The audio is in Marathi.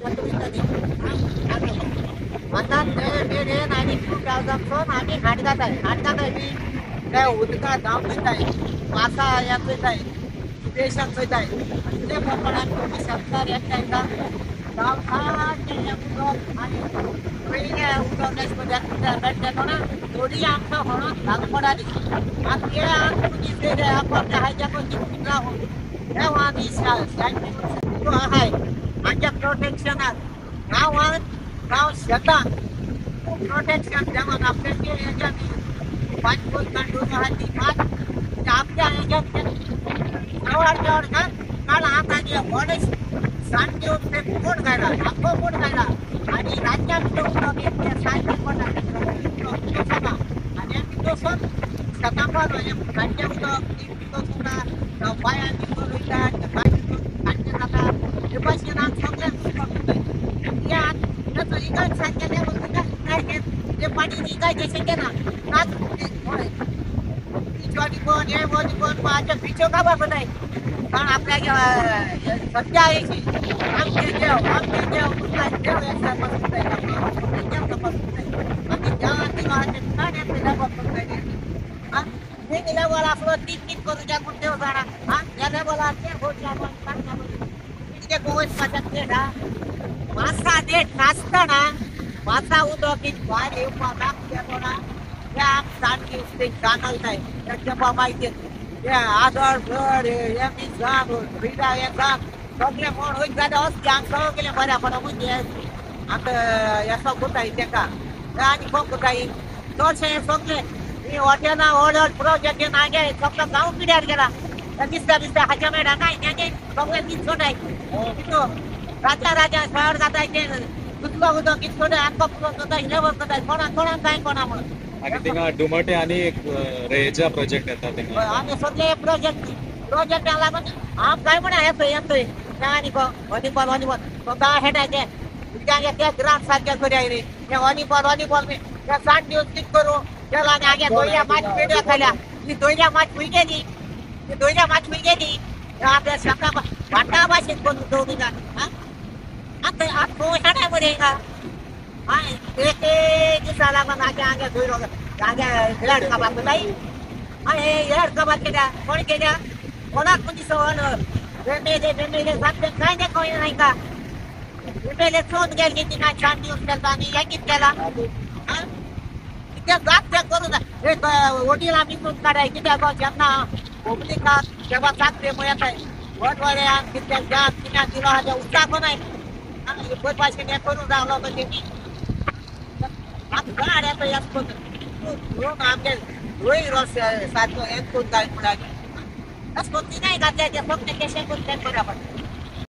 आता ते आणि 2000 आम्ही हाडगात आहे मी त्या उदका जाऊन येत आहे मासा याच आहे स्टेशन आहे ते प्रमाणात सरकार यांच्या आणि उगवण्यास ना थोडी आमचं म्हणून धागपडाली आणि आपण ह्याच्या तेव्हा आम्ही आहे आमच्या प्रोटेक्शनात गावात गाव शेतात प्रोटेक्शन जेवण आपल्या याच्यात पाचपोत काढून आपल्या याच्यात जवळ ना काल हाताने वडस शांती होते पोट गायला अख्खो पोट गायला आणि राज्यात शांती पोट आणि तो सण शतापद राज्य होतं बायांनी पाणी निघायचे शक्य ना माझ्या पिछो का बघत आहे कारण आपल्या सत्य आहे आपलं तीन करू द्या कुठे जाणार त्याला बोला मासा देत नाचताना मासा उदकी वारे जाणल नाही त्याच्या माहिती आदळ गड यांनी सगळे मोड होईल सगळं गेले बऱ्या पण म्हणजे आता याचा कुठं आहे ते का आणि मग कुठं आहे दोनशे सगळे मी हॉटेलना ऑर्डर प्रोजेक्ट नागे सगळं गाव पिढ्यावर गेला दिसता हाच्या मेडा काय त्याने सगळे तीन छोट आहे राजा शहर जाता दुसरं होतं की थोडं आत्मा हिरवत कोणा काय कोणामुळे आणि तिंगा डुमटे आणि रेजा प्रोजेक्ट येतात आम्ही सगळे प्रोजेक्ट आला पण आम काय म्हणा येतोय आणि व्हॉलीबॉल स्वतः हेटायचे त्या ग्राम सारख्या करी रे त्या व्हॉलीबॉल मी त्या 7 दिवस क्लिक करू त्याला आणि आगे दोया मॅच पेड्या खाल्या ती दोया मॅच होई गेली आपल्या शका वाटा भाषेत कोण दोघी का आता तो हेटायमध्ये का एक दिवसाला मग आगे धुईरो खेळाड का बाप नाही आणि येड का बाप केल्या कोण केल्या कोणाक म्हणजे सवण बेमेले सांगते काय नाही कोणी नाही का बेमेले शोध गेली ती काय 4 दिवस केला आणि याकीत केला तिथे जात त्या करू एक वडील मिळून काढायची त्या ज्यांना भोगली का तेव्हा सांगते मग आहे वडवडे तिथल्या ज्या तिने दिला उत्साह पण आहे पैसे करून राहिला म्हणजे मी गाड्याचं याच रोग आमच्या रोई रस सारखं एक कोण काय म्हणाली कोणती नाही घातल्या त्या फक्त केशे कोणत्या बरोबर